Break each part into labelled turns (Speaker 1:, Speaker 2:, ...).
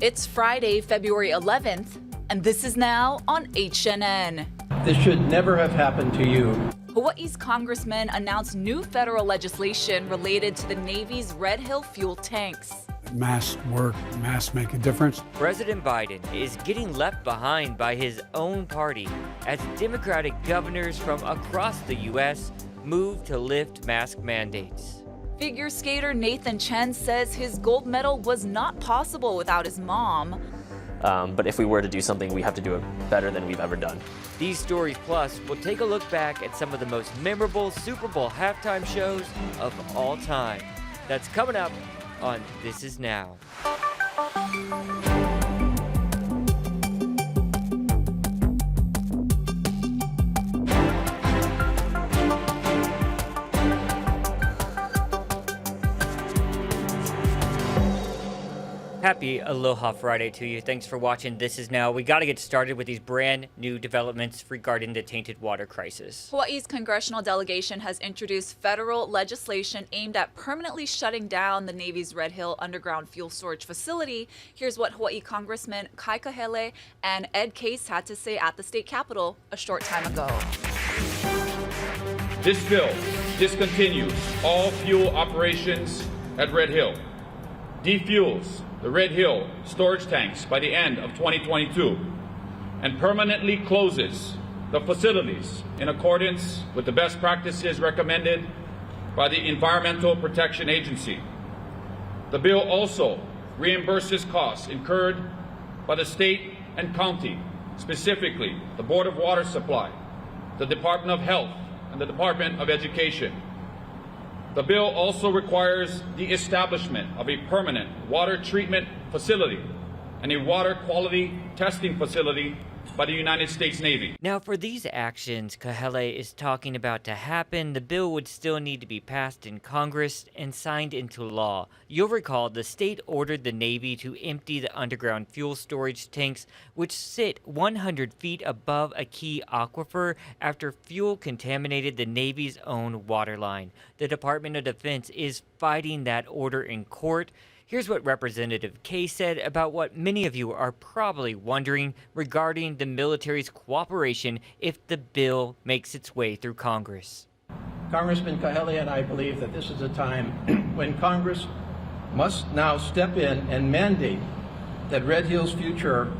Speaker 1: It's Friday, February 11th, and this is now on HNN.
Speaker 2: This should never have happened to you.
Speaker 1: Hawaii's congressmen announced new federal legislation related to the Navy's Red Hill fuel tanks.
Speaker 3: Masks work, masks make a difference.
Speaker 4: President Biden is getting left behind by his own party as Democratic governors from across the U.S. move to lift mask mandates.
Speaker 1: Figure skater Nathan Chen says his gold medal was not possible without his mom.
Speaker 5: But if we were to do something, we have to do it better than we've ever done.
Speaker 4: These stories plus, we'll take a look back at some of the most memorable Super Bowl halftime shows of all time. That's coming up on This Is Now. Happy Aloha Friday to you. Thanks for watching This Is Now. We got to get started with these brand new developments regarding the tainted water crisis.
Speaker 1: Hawaii's Congressional Delegation has introduced federal legislation aimed at permanently shutting down the Navy's Red Hill underground fuel storage facility. Here's what Hawaii Congressman Kahele and Ed Case had to say at the state capitol a short time ago.
Speaker 6: This bill discontinues all fuel operations at Red Hill, defuels the Red Hill storage tanks by the end of 2022, and permanently closes the facilities in accordance with the best practices recommended by the Environmental Protection Agency. The bill also reimburses costs incurred by the state and county, specifically the Board of Water Supply, the Department of Health, and the Department of Education. The bill also requires the establishment of a permanent water treatment facility and a water quality testing facility by the United States Navy.
Speaker 4: Now, for these actions Kahele is talking about to happen, the bill would still need to be passed in Congress and signed into law. You'll recall the state ordered the Navy to empty the underground fuel storage tanks, which sit 100 feet above a key aquifer after fuel contaminated the Navy's own water line. The Department of Defense is fighting that order in court. Here's what Representative Case said about what many of you are probably wondering regarding the military's cooperation if the bill makes its way through Congress.
Speaker 2: Congressman Kahele and I believe that this is a time when Congress must now step in and mandate that Red Hill's future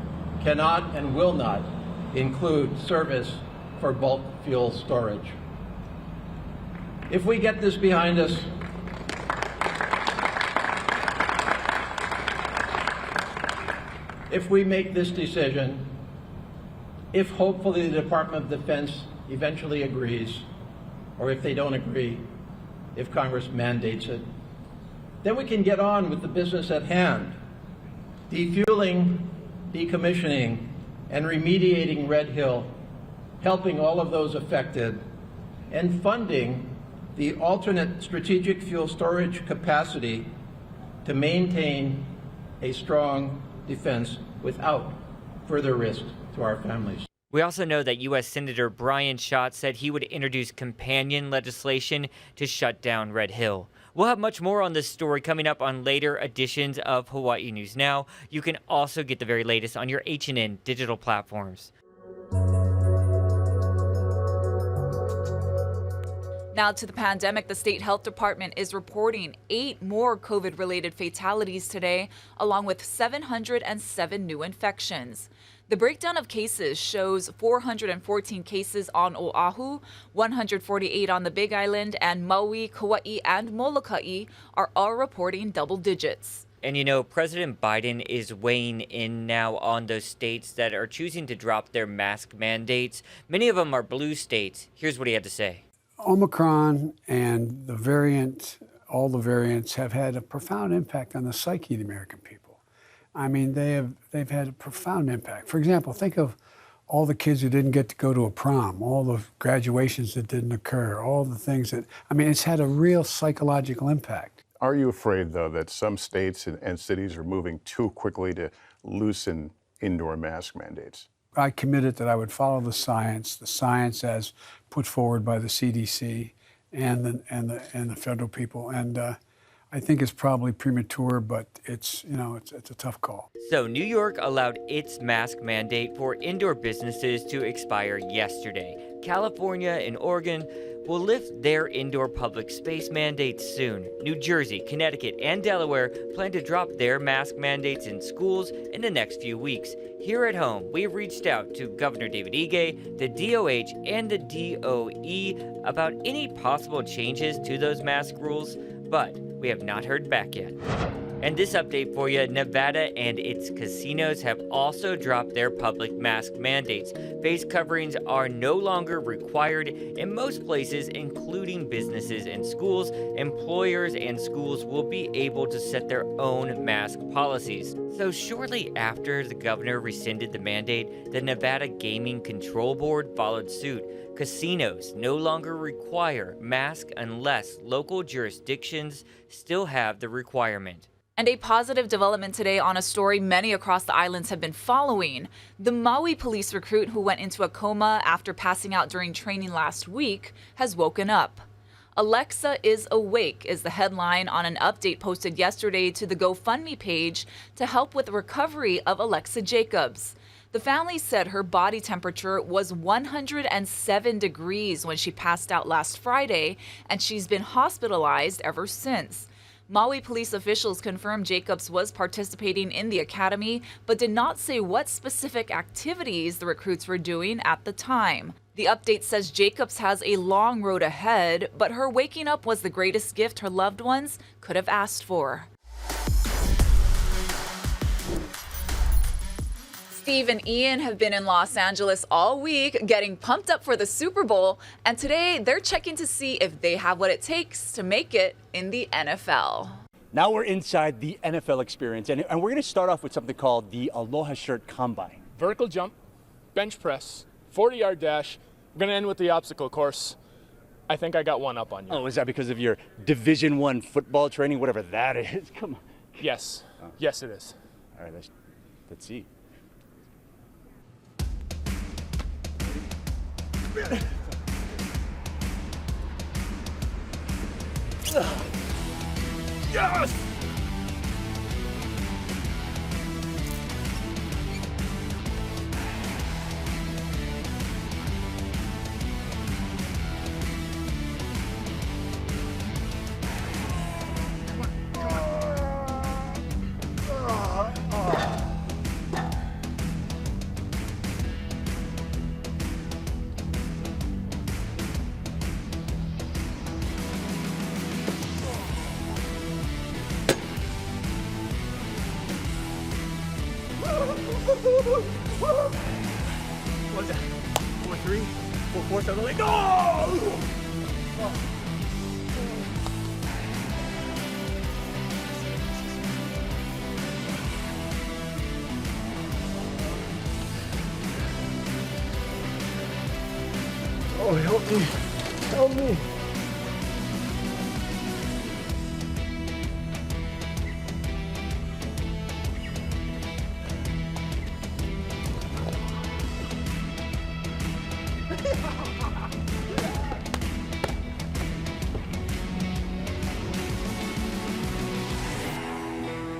Speaker 2: cannot and will not include service for bulk fuel storage. If we get this behind us, if we make this decision, if hopefully the Department of Defense eventually agrees, or if they don't agree, if Congress mandates it, then we can get on with the business at hand, defueling, decommissioning, and remediating Red Hill, helping all of those affected, and funding the alternate strategic fuel storage capacity to maintain a strong defense without further risk to our families.
Speaker 4: We also know that U.S. Senator Brian Schatz said he would introduce companion legislation to shut down Red Hill. We'll have much more on this story coming up on later editions of Hawaii News Now. You can also get the very latest on your HNN digital platforms.
Speaker 1: Now to the pandemic, the state health department is reporting 8 more COVID-related fatalities today, along with 707 new infections. The breakdown of cases shows 414 cases on Oahu, 148 on the Big Island, and Maui, Kauai, and Molokai are all reporting double digits.
Speaker 4: And you know, President Biden is weighing in now on those states that are choosing to drop their mask mandates. Many of them are blue states. Here's what he had to say.
Speaker 3: Omicron and the variant, all the variants have had a profound impact on the psyche of the American people. I mean, they've had a profound impact. For example, think of all the kids who didn't get to go to a prom, all the graduations that didn't occur, all the things that, I mean, it's had a real psychological impact.
Speaker 7: Are you afraid, though, that some states and cities are moving too quickly to loosen indoor mask mandates?
Speaker 3: I committed that I would follow the science as put forward by the CDC and the federal people. And I think it's probably premature, but it's a tough call.
Speaker 4: So, New York allowed its mask mandate for indoor businesses to expire yesterday. California and Oregon will lift their indoor public space mandates soon. New Jersey, Connecticut, and Delaware plan to drop their mask mandates in schools in the next few weeks. Here at home, we've reached out to Governor David Ige, the DOH, and the DOE about any possible changes to those mask rules, but we have not heard back yet. And this update for you, Nevada and its casinos have also dropped their public mask mandates. Face coverings are no longer required in most places, including businesses and schools. Employers and schools will be able to set their own mask policies. So shortly after the governor rescinded the mandate, the Nevada Gaming Control Board followed suit. Casinos no longer require masks unless local jurisdictions still have the requirement.
Speaker 1: And a positive development today on a story many across the islands have been following. The Maui police recruit who went into a coma after passing out during training last week has woken up. Alexa is awake is the headline on an update posted yesterday to the GoFundMe page to help with the recovery of Alexa Jacobs. The family said her body temperature was 107 degrees when she passed out last Friday, and she's been hospitalized ever since. Maui police officials confirmed Jacobs was participating in the academy, but did not say what specific activities the recruits were doing at the time. The update says Jacobs has a long road ahead, but her waking up was the greatest gift her loved ones could have asked for. Steve and Ian have been in Los Angeles all week getting pumped up for the Super Bowl, and today they're checking to see if they have what it takes to make it in the NFL.
Speaker 8: Now we're inside the NFL experience, and we're going to start off with something called the Aloha Shirt Combine.
Speaker 9: Vertical jump, bench press, 40-yard dash. We're going to end with the obstacle course. I think I got one up on you.
Speaker 8: Oh, is that because of your Division I football training, whatever that is? Come on.
Speaker 9: Yes. Yes, it is.
Speaker 8: All right, let's see.
Speaker 9: Yes!
Speaker 8: What's that? 4-3, 4-4, something like no! Oh, help me! Help me!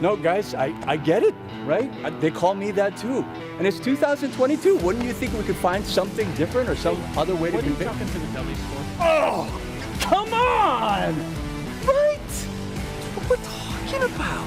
Speaker 8: No, guys, I get it, right? They call me that too. And it's 2022. Wouldn't you think we could find something different or some other way to convince?
Speaker 9: What are you talking to the deli store?
Speaker 8: Oh, come on! Right? That's what we're talking about.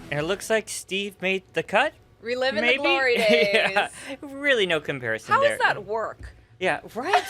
Speaker 4: And it looks like Steve made the cut.
Speaker 1: Reliving
Speaker 4: Maybe?
Speaker 1: the glory days.
Speaker 4: Yeah, really no comparison
Speaker 1: How
Speaker 4: there.
Speaker 1: does that work?
Speaker 4: Yeah, right?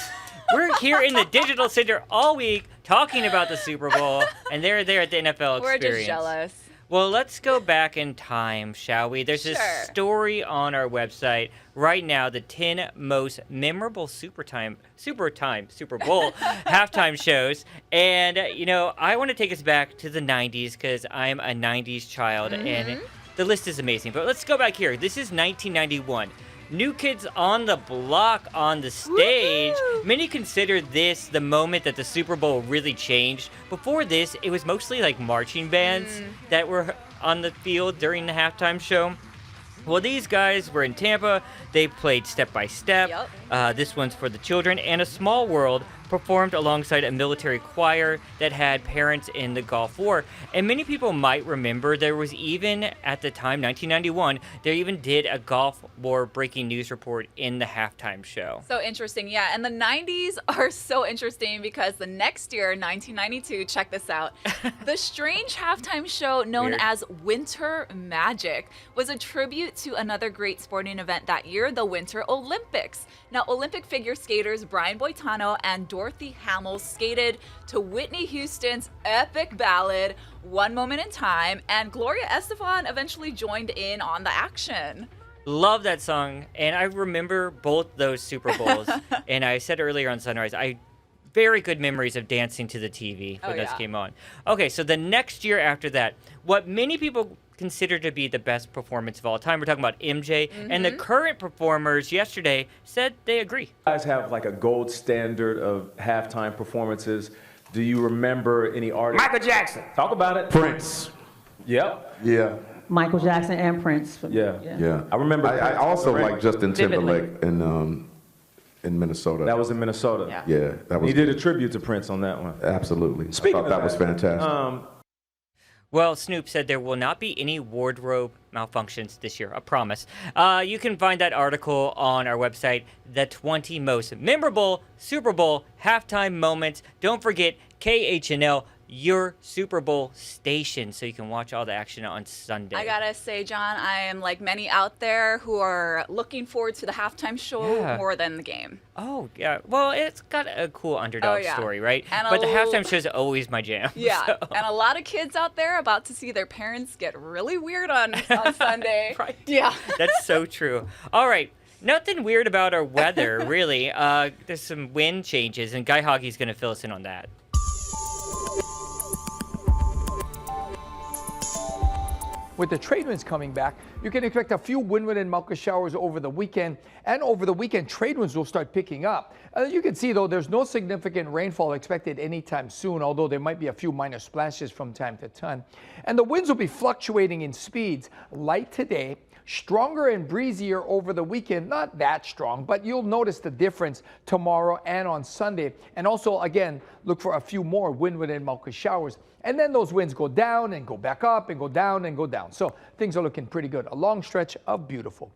Speaker 4: We're here in the digital center all week talking about the Super Bowl, and they're there at the NFL
Speaker 1: We're
Speaker 4: experience.
Speaker 1: just jealous.
Speaker 4: Well, let's go back in time, shall we? There's this
Speaker 1: Sure.
Speaker 4: story on our website right now, the 10 most memorable Super Bowl halftime shows. And, I want to take us back to the 90s because I'm a 90s child, and the list is amazing. But let's go back here. This is 1991. New Kids on the Block on the stage.
Speaker 1: Woo-hoo!
Speaker 4: Many consider this the moment that the Super Bowl really changed. Before this, it was mostly like marching bands that were on the field during the halftime show. Well, these guys were in Tampa. They played Step by Step.
Speaker 1: Yep.
Speaker 4: This one's for the children. And A Small World performed alongside a military choir that had parents in the Gulf War. And many people might remember there was even, at the time, 1991, they even did a Gulf War breaking news report in the halftime show.
Speaker 1: So interesting, yeah. And the 90s are so interesting because the next year, 1992, check this out. The strange halftime show known
Speaker 4: Weird.
Speaker 1: as Winter Magic was a tribute to another great sporting event that year, the Winter Olympics. Now, Olympic figure skaters Brian Boitano and Dorothy Hamill skated to Whitney Houston's epic ballad, One Moment in Time, and Gloria Estefan eventually joined in on the action.
Speaker 4: Love that song, and I remember both those Super Bowls. And I said earlier on Sunrise, very good memories of dancing to the TV when those came on. Okay, so the next year after that, what many people consider to be the best performance of all time, we're talking about MJ, and the current performers yesterday said they agree.
Speaker 10: You guys have like a gold standard of halftime performances. Do you remember any artists?
Speaker 11: Michael Jackson.
Speaker 10: Talk about it.
Speaker 11: Prince.
Speaker 10: Yep.
Speaker 11: Yeah.
Speaker 12: Michael Jackson and Prince.
Speaker 10: Yeah. I remember.
Speaker 11: I also
Speaker 10: Prince.
Speaker 11: like Justin Timberlake in Minnesota.
Speaker 10: That was in Minnesota.
Speaker 11: Yeah, that was.
Speaker 10: He did a tribute to Prince on that one.
Speaker 11: Absolutely.
Speaker 10: Speaking
Speaker 11: I thought
Speaker 10: of
Speaker 11: that was fantastic.
Speaker 4: Well, Snoop said there will not be any wardrobe malfunctions this year, I promise. You can find that article on our website, the 20 most memorable Super Bowl halftime moments. Don't forget KHNL, your Super Bowl station, so you can watch all the action on Sunday.
Speaker 1: I gotta say, John, I am like many out there who are looking forward to the halftime show more than the game.
Speaker 4: Oh, yeah. Well, it's got a cool underdog story, right?
Speaker 1: And
Speaker 4: but the halftime show is always my jam.
Speaker 1: Yeah,
Speaker 4: so.
Speaker 1: and a lot of kids out there about to see their parents get really weird on Sunday.
Speaker 4: Right.
Speaker 1: Yeah.
Speaker 4: That's so true. All right. Nothing weird about our weather, really. There's some wind changes, and Guy Hoggy's going to fill us in on that.
Speaker 13: With the trade winds coming back, you can expect a few windward and Malka showers over the weekend. And over the weekend, trade winds will start picking up. You can see, though, there's no significant rainfall expected anytime soon, although there might be a few minor splashes from time to time. And the winds will be fluctuating in speeds. Light today, stronger and breezier over the weekend. Not that strong, but you'll notice the difference tomorrow and on Sunday. And also, again, look for a few more windward and Malka showers. And then those winds go down and go back up and go down and go down. So things are looking pretty good. A long stretch of beautiful.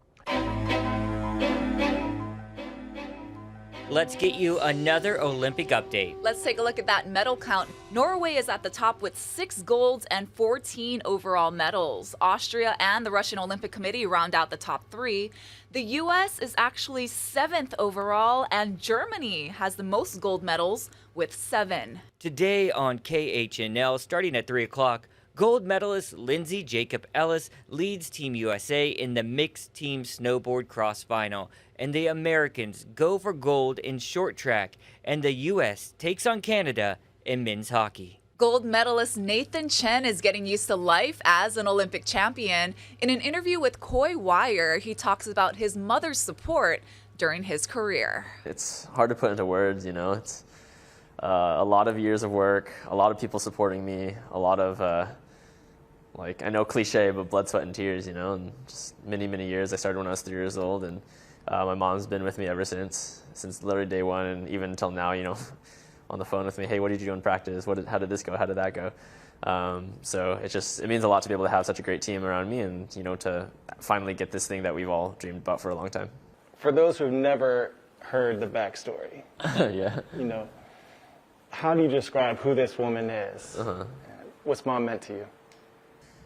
Speaker 4: Let's get you another Olympic update.
Speaker 1: Let's take a look at that medal count. Norway is at the top with 6 golds and 14 overall medals. Austria and the Russian Olympic Committee round out the top 3. The U.S. is actually 7th overall, and Germany has the most gold medals with 7.
Speaker 4: Today on KHNL, starting at 3 o'clock, gold medalist Lindsey Jacob Ellis leads Team USA in the mixed team snowboard cross final, and the Americans go for gold in short track, and the U.S. takes on Canada in men's hockey.
Speaker 1: Gold medalist Nathan Chen is getting used to life as an Olympic champion. In an interview with Coy Wire, he talks about his mother's support during his career.
Speaker 5: It's hard to put into words, you know. It's a lot of years of work, a lot of people supporting me, a lot of, I know cliche, but blood, sweat, and tears, you know, and just many, many years. I started when I was 3 years old, and my mom's been with me ever since literally day one, and even until now, you know, on the phone with me, hey, what did you do in practice? How did this go? How did that go? So it means a lot to be able to have such a great team around me, and, you know, to finally get this thing that we've all dreamed about for a long time.
Speaker 14: For those who've never heard the backstory,
Speaker 5: yeah,
Speaker 14: you know, how do you describe who this woman is? What's Mom meant to you?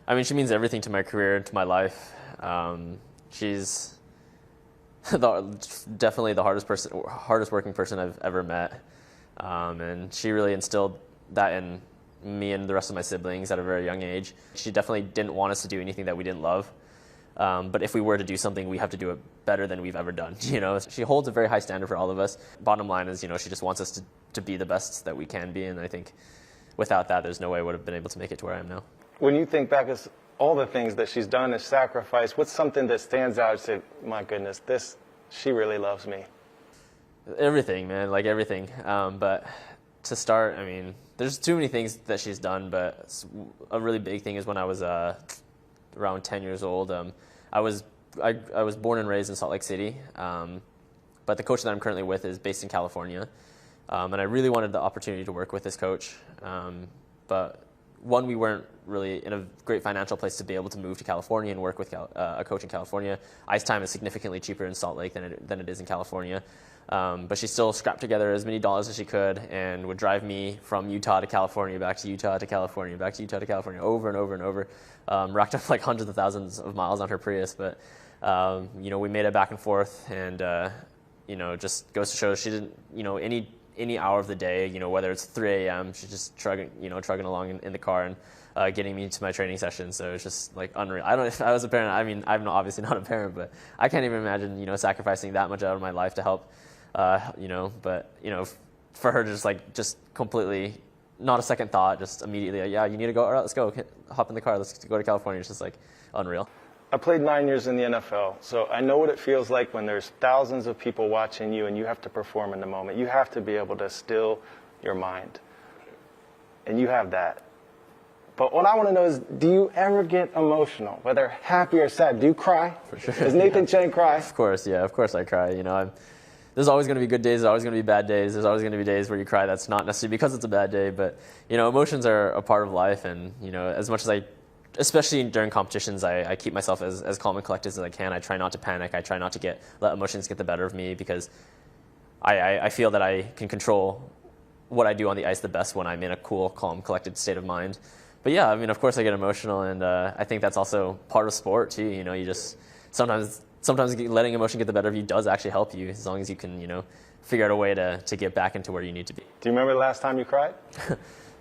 Speaker 5: I mean, she means everything to my career and to my life. She's definitely the hardest working person I've ever met. And she really instilled that in me and the rest of my siblings at a very young age. She definitely didn't want us to do anything that we didn't love. But if we were to do something, we have to do it better than we've ever done. You know, she holds a very high standard for all of us. Bottom line is, you know, she just wants us to be the best that we can be. And I think without that, there's no way I would have been able to make it to where I am now.
Speaker 14: When you think back as all the things that she's done and sacrificed, what's something that stands out and say, my goodness, she really loves me?
Speaker 5: Everything, man, like everything. But to start, I mean, there's too many things that she's done, but a really big thing is when I was around 10 years old. I was born and raised in Salt Lake City, but the coach that I'm currently with is based in California, and I really wanted the opportunity to work with this coach. But one, we weren't really in a great financial place to be able to move to California and work with a coach in California. Ice time is significantly cheaper in Salt Lake than it is in California. But she still scrapped together as many dollars as she could and would drive me from Utah to California, back to Utah to California, back to Utah to California, over and over and over. Racked up like hundreds of thousands of miles on her Prius. But, we made it back and forth, and, just goes to show she didn't, any hour of the day, whether it's 3 a.m., she's just trugging along in the car and getting me to my training session. So it's just like unreal. I don't know if I was a parent. I mean, I'm obviously not a parent, but I can't even imagine, sacrificing that much out of my life to help. For her to just completely, not a second thought, just immediately, yeah, you need to go, all right, let's go, hop in the car, let's go to California. It's just like unreal.
Speaker 14: I played 9 years in the NFL, so I know what it feels like when there's thousands of people watching you and you have to perform in the moment. You have to be able to still your mind, and you have that. But what I want to know is, do you ever get emotional, whether happy or sad? Do you cry?
Speaker 5: For sure.
Speaker 14: Does Nathan Chen cry?
Speaker 5: Of course, yeah, of course I cry. There's always going to be good days, there's always going to be bad days, there's always going to be days where you cry that's not necessarily because it's a bad day, but, emotions are a part of life, and, as much as especially during competitions, I keep myself as calm and collected as I can. I try not to panic, I try not to let emotions get the better of me, because I feel that I can control what I do on the ice the best when I'm in a cool, calm, collected state of mind. But yeah, I mean, of course I get emotional, and I think that's also part of sport too. You just sometimes letting emotion get the better of you does actually help you, as long as you can, figure out a way to get back into where you need to be.
Speaker 14: Do you remember the last time you cried?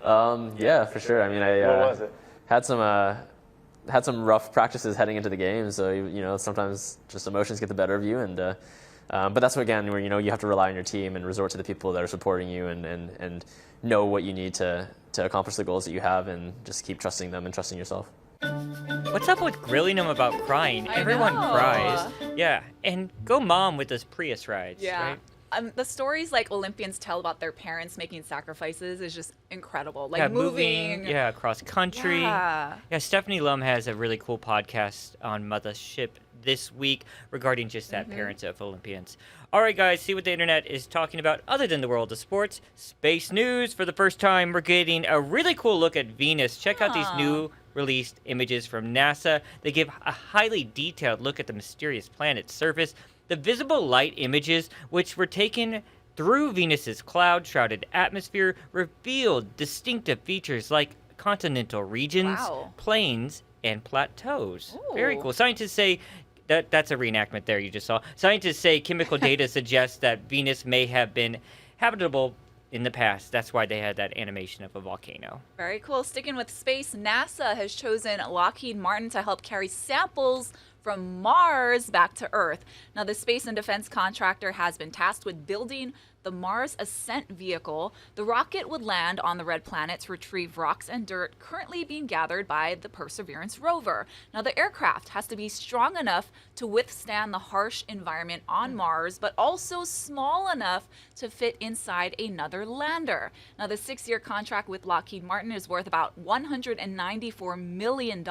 Speaker 5: Yeah, for sure. I mean,
Speaker 14: what was it?
Speaker 5: Had some rough practices heading into the game, so sometimes just emotions get the better of you, and but that's again where you have to rely on your team and resort to the people that are supporting you, and know what you need to accomplish the goals that you have, and just keep trusting them and trusting yourself.
Speaker 4: What's up with grilling them about crying? Everyone cries. Yeah, and go mom with those Prius rides, right?
Speaker 1: The stories Olympians tell about their parents making sacrifices is just incredible. Moving.
Speaker 4: Across country. Yeah, Stephanie Lum has a really cool podcast on mothership this week regarding just that, parents of Olympians. All right, guys, see what the internet is talking about other than the world of sports. Space news. For the first time, we're getting a really cool look at Venus. Check out these new released images from NASA. They give a highly detailed look at the mysterious planet's surface. The visible light images, which were taken through Venus's cloud-shrouded atmosphere, revealed distinctive features like continental regions, plains, and plateaus. Ooh. Very cool. Scientists say that's a reenactment there you just saw. Scientists say chemical data suggests that Venus may have been habitable in the past. That's why they had that animation of a volcano.
Speaker 1: Very cool. Sticking with space, NASA has chosen Lockheed Martin to help carry samples from Mars back to Earth. Now, the space and defense contractor has been tasked with building the Mars Ascent Vehicle. The rocket would land on the red planet to retrieve rocks and dirt currently being gathered by the Perseverance rover. Now, the aircraft has to be strong enough to withstand the harsh environment on Mars, but also small enough to fit inside another lander. Now, the 6-year contract with Lockheed Martin is worth about $194 million.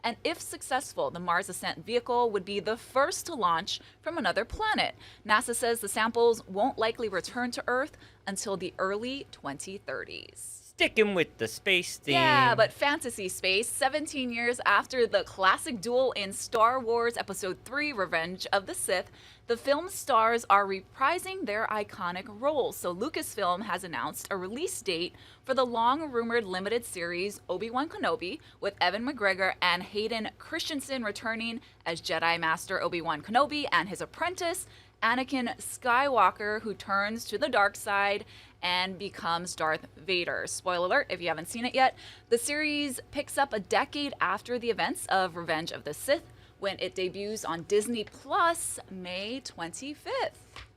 Speaker 1: And if successful, the Mars Ascent Vehicle would be the first to launch from another planet. NASA says the samples won't likely return to Earth until the early 2030s.
Speaker 4: Sticking with the space theme.
Speaker 1: Yeah, but fantasy space. 17 years after the classic duel in Star Wars Episode 3, Revenge of the Sith, the film stars are reprising their iconic roles. So Lucasfilm has announced a release date for the long-rumored limited series Obi-Wan Kenobi, with Evan McGregor and Hayden Christensen returning as Jedi Master Obi-Wan Kenobi and his apprentice, Anakin Skywalker, who turns to the dark side and becomes Darth Vader. Spoiler alert, if you haven't seen it yet. The series picks up a decade after the events of Revenge of the Sith, when it debuts on Disney Plus May 25th.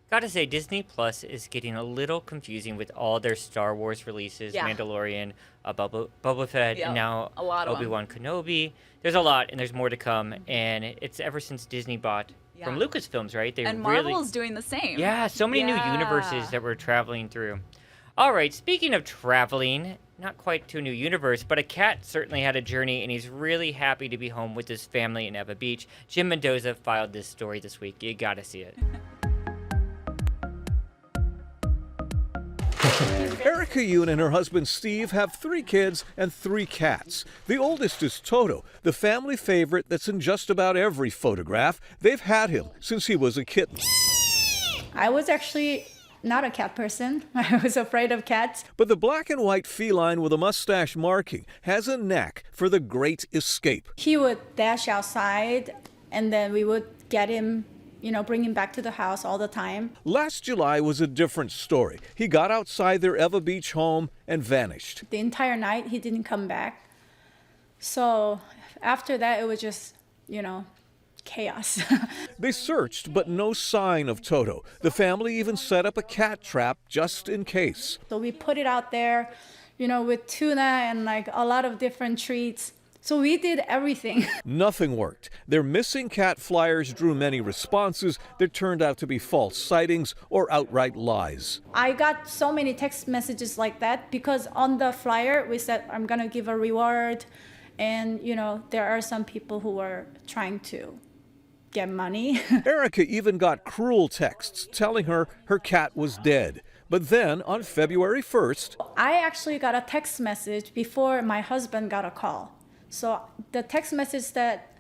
Speaker 4: Gotta say, Disney Plus is getting a little confusing with all their Star Wars releases, Mandalorian, Boba Fett,
Speaker 1: Yep,
Speaker 4: and now
Speaker 1: a lot of 'em.
Speaker 4: Obi-Wan Kenobi. There's a lot, and there's more to come. And it's ever since Disney bought from
Speaker 1: Yeah.
Speaker 4: Lucasfilms, right? They
Speaker 1: And
Speaker 4: really,
Speaker 1: Marvel's doing the same.
Speaker 4: yeah, so many new universes that we're traveling through. All right, speaking of traveling, not quite to a new universe, but a cat certainly had a journey, and he's really happy to be home with his family in Eva Beach. Jim Mendoza filed this story this week. You gotta see it.
Speaker 15: Erica Yoon and her husband Steve have 3 kids and 3 cats. The oldest is Toto, the family favorite that's in just about every photograph. They've had him since he was a kitten.
Speaker 16: I was actually not a cat person. I was afraid of cats.
Speaker 15: But the black and white feline with a mustache marking has a knack for the great escape.
Speaker 16: He would dash outside, and then we would get him, bring him back to the house all the time.
Speaker 15: Last July was a different story. He got outside their Eva Beach home and vanished.
Speaker 16: The entire night, he didn't come back. So after that, it was just, chaos.
Speaker 15: They searched, but no sign of Toto. The family even set up a cat trap just in case.
Speaker 16: So we put it out there, with tuna and like a lot of different treats. So we did everything.
Speaker 15: Nothing worked. Their missing cat flyers drew many responses that turned out to be false sightings or outright lies.
Speaker 16: I got so many text messages like that because on the flyer we said, I'm going to give a reward. And, there are some people who were trying to get money.
Speaker 15: Erica even got cruel texts telling her her cat was dead. But then on February 1st,
Speaker 16: I actually got a text message before my husband got a call. So the text message that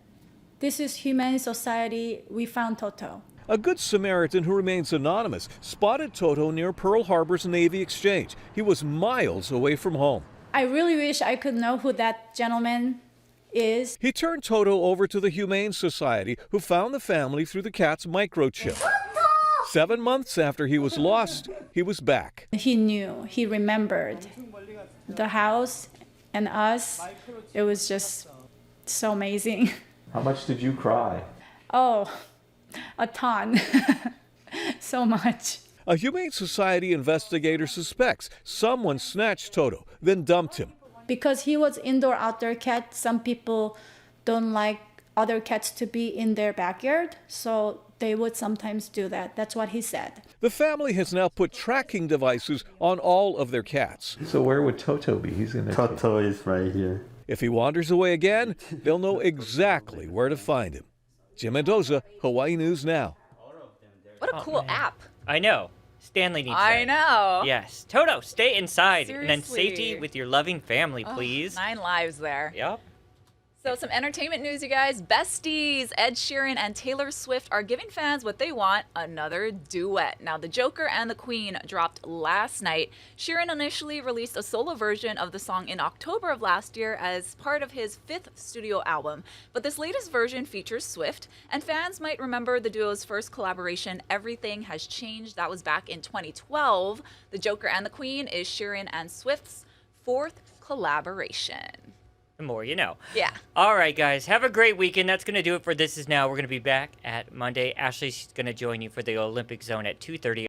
Speaker 16: this is Humane Society, we found Toto.
Speaker 15: a Good Samaritan who remains anonymous spotted Toto near Pearl Harbor's Navy Exchange. He was miles away from home.
Speaker 16: I really wish I could know who that gentleman is.
Speaker 15: He turned Toto over to the Humane Society, who found the family through the cat's microchip. 7 months after he was lost, he was back.
Speaker 16: He knew, he remembered the house and us. It was just so amazing.
Speaker 10: How much did you cry?
Speaker 16: Oh, a ton. So much.
Speaker 15: A Humane Society investigator suspects someone snatched Toto, then dumped him.
Speaker 16: Because he was indoor-outdoor cat, some people don't like other cats to be in their backyard, so they would sometimes do that. That's what he said.
Speaker 15: The family has now put tracking devices on all of their cats.
Speaker 10: So where would Toto be? He's in there.
Speaker 17: Toto is right here.
Speaker 15: If he wanders away again, they'll know exactly where to find him. Jim Mendoza, Hawaii News Now.
Speaker 1: What a cool app.
Speaker 4: I know. Stanley needs
Speaker 1: I
Speaker 4: that.
Speaker 1: know.
Speaker 4: Yes. Toto, stay inside and in
Speaker 1: Seriously.
Speaker 4: safety with your loving family,
Speaker 1: Oh,
Speaker 4: please.
Speaker 1: 9 lives there.
Speaker 4: Yep.
Speaker 1: So some entertainment news, you guys. Besties, Ed Sheeran and Taylor Swift are giving fans what they want, another duet. Now, The Joker and the Queen dropped last night. Sheeran initially released a solo version of the song in October of last year as part of his 5th studio album. But this latest version features Swift, and fans might remember the duo's first collaboration, Everything Has Changed. That was back in 2012. The Joker and the Queen is Sheeran and Swift's 4th collaboration.
Speaker 4: The more you know.
Speaker 1: Yeah.
Speaker 4: All right, guys. Have a great weekend. That's going to do it for This Is Now. We're going to be back at Monday. Ashley's going to join you for the Olympic Zone at 2:30.